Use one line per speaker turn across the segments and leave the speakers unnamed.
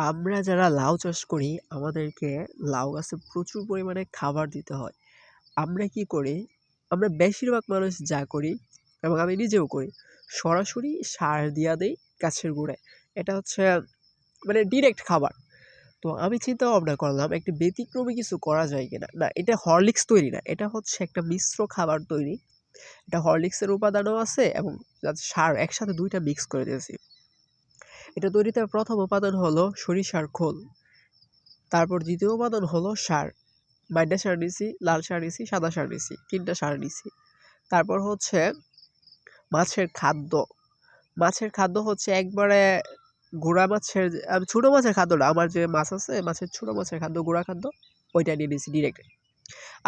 আমরা যারা লাউ চাষ করি আমাদেরকে লাউ গাছে প্রচুর পরিমাণে খাবার দিতে হয়। আমরা কি করি? আমরা বেশিরভাগ মানুষ যা করি এবং আমি নিজেও করি, সরাসরি সার দিয়া দেই গাছের গোড়ায়। এটা হচ্ছে মানে ডিরেক্ট খাবার। তো আমি চিন্তা ভাবনা করলাম একটু ব্যতিক্রমী কিছু করা যায় কিনা। না, এটা হরলিক্স তৈরি না। এটা হচ্ছে একটা মিশ্র খাবার তৈরি। এটা হরলিক্সের উপাদানও আছে এবং সার একসাথে ২ টা মিক্স করে দিয়েছি। এটা তৈরিতে ১ম উপাদান হলো সরিষার খোল। তারপর ২য় উপাদান হলো সার। মাইডা সার নিছি, লাল সার নিছি, সাদা সার নিছি। ৩ টা সার নিছি। তারপর হচ্ছে মাছের খাদ্য। মাছের খাদ্য হচ্ছে একবারে গুঁড়া মাছের আমি ছোট মাছের খাদ্য না, আমার যে মাছ আছে মাছের ছোট মাছের খাদ্য, গুঁড়া খাদ্য ওইটা নিয়ে নিছি ডিরেক্ট।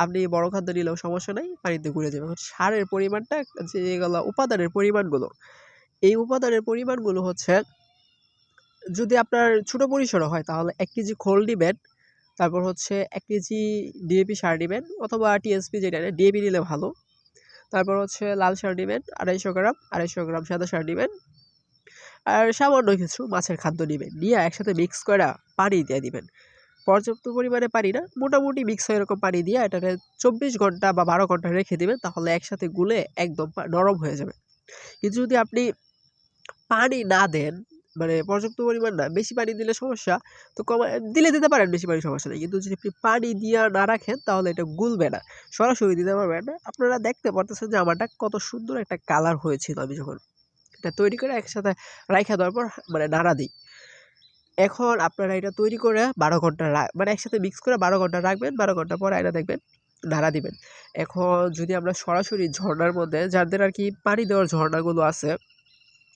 আপনি বড় খাদ্য নিলেও সমস্যা নাই, পানিতে গুলে যাবে। এখন সারের পরিমাণটা যেগুলো উপাদানের পরিমাণগুলো, এই উপাদানের পরিমাণগুলো হচ্ছে যদি আপনার ছোট পরিসরে হয় তাহলে ১ কেজি খোল নিবেন। তারপর হচ্ছে ১ কেজি ডিএপি সার নিবেন অথবা টিএসপি যেটা নেন, ডিএপি নিলে ভালো। তারপর হচ্ছে লাল সার নিবেন ২৫০ গ্রাম, ২৫০ গ্রাম সাদা সার নিবেন। আর সামান্য কিছু মাছের খাদ্য নিবেন। নিয়ে একসাথে মিক্স কইরা পানি দিয়ে দিবেন। পর্যাপ্ত পরিমাণে পানি না, মোটামুটি মিক্স হয় এরকম পানি দিয়ে এটাকে ২৪ ঘন্টা বা ১২ ঘন্টা রেখে দিবেন। তাহলে একসাথে গুলে একদম নরম হয়ে যাবে। কিন্তু যদি আপনি পানি না দেন, মানে পর্যাপ্ত পরিমাণ না, বেশি পানি দিলে সমস্যা। তো দিলে দিতে পারেন, বেশি পানি সমস্যা নেই। কিন্তু যদি আপনি পানি দিয়া না রাখেন তাহলে এটা গুলবে না। সরাসরি দিতে পারবেন না। আপনারা দেখতে পারতেছেন যে আমারটা কত সুন্দর একটা কালার হয়েছিল আমি যখন এটা তৈরি করে একসাথে রাইখা দেওয়ার পর মানে নাড়া দিই। এখন আপনারা এটা তৈরি করে ১২ ঘন্টা মানে একসাথে মিক্স করে ১২ ঘন্টা রাখবেন। ১২ ঘন্টা পরে আইনা দেখবেন নাড়া দিবেন। এখন যদি আমরা সরাসরি ঝরনার মধ্যে যাদের আরকি পানি দেওয়ার ঝরনাগুলো আছে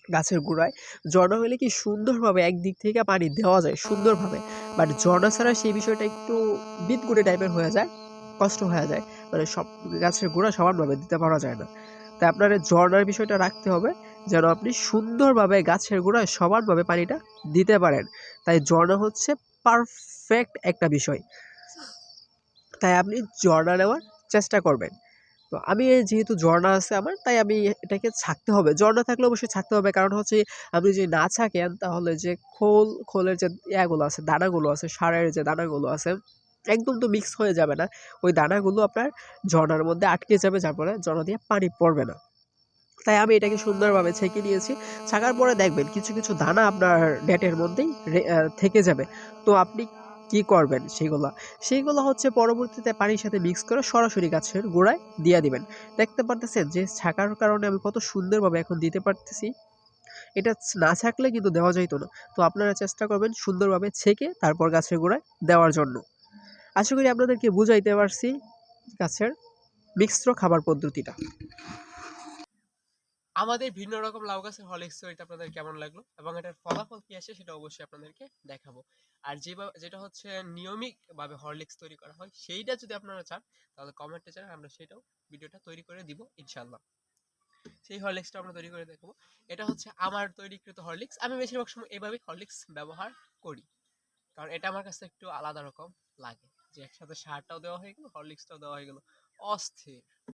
গাছের গোড়ায়, ঝরনা হইলে কি সুন্দরভাবে একদিক থেকে পানি দেওয়া যায় সুন্দরভাবে। বাট ঝরনা ছাড়া সেই বিষয়টা একটু বিদঘুটে টাইপের হয়ে যায়, কষ্ট হয়ে যায়। মানে সব গাছের গোড়া সমানভাবে দিতে পারা যায় না। তাই আপনার এই ঝরনার বিষয়টা রাখতে হবে যেন আপনি সুন্দরভাবে গাছের গোড়ায় সমানভাবে পানিটা দিতে পারেন। তাই ঝরনা হচ্ছে পারফেক্ট একটা বিষয়। তাই আপনি ঝরনা নেওয়ার চেষ্টা করবেন। তো আমি যেহেতু ঝরনা আছে আমার, তাই আমি এটাকে ছাঁকতে হবে। ঝরনা থাকলে অবশ্যই ছাঁকতে হবে। কারণ হচ্ছে আপনি যদি না ছাঁকেন তাহলে যে খোলের যে ইয়াগুলো আছে, দানাগুলো আছে, সারের যে দানাগুলো আছে, একদম তো মিক্স হয়ে যাবে না। ওই দানাগুলো আপনার ঝরনার মধ্যে আটকে যাবে, যার ফলে ঝরনা দিয়ে পানি পড়বে না। তাই আমি এটাকে সুন্দরভাবে ছেঁকে নিয়েছি। ছাঁকার পরে দেখবেন কিছু, কিছু দানা আপনার নেটের মধ্যেই থেকে যাবে। তো আপনি কি করবেন সেগুলা? সেইগুলা হচ্ছে পরবর্তীতে পানির সাথে মিক্স করে সরাসরি গাছের গোড়ায় দিয়া দিবেন। দেখতে পারতেছেন যে ছাঁকার কারণে আমি কত সুন্দরভাবে এখন দিতে পারতেছি। এটা না ছাঁকলে কিন্তু দেওয়া যাইত না। তো আপনারা চেষ্টা করবেন সুন্দরভাবে ছেঁকে তারপর গাছের গোড়ায় দেওয়ার জন্য। আশা করি আপনাদেরকে বুঝাইতে পারছি গাছের মিশ্র খাবার পদ্ধতিটা। আমাদের ভিন্ন রকম লাউ গাছের হরলিক্স তৈরিটা আপনাদের কেমন লাগলো এবং এটার ফলাফল কি আসে সেটা অবশ্যই আপনাদেরকে দেখাবো। আর যেটা হচ্ছে নিয়মিত ভাবে হরলিক্স তৈরি করা হয় সেইটা যদি আপনারা চান তাহলে কমেন্টে জানান, আমরা সেটাও ভিডিওটা তৈরি করে দিব ইনশাল্লাহ। সেই হরলিক্সটা আমরা তৈরি করে দেখাবো। এটা হচ্ছে আমার তৈরিকৃত হরলিক্স। আমি বেশিরভাগ সময় এভাবেই হরলিক্স ব্যবহার করি, কারণ এটা আমার কাছে একটু আলাদা রকম লাগে যে একসাথে সারটাও দেওয়া হয়ে গেল, হরলিক্সটাও দেওয়া হয়ে গেল, অস্থির।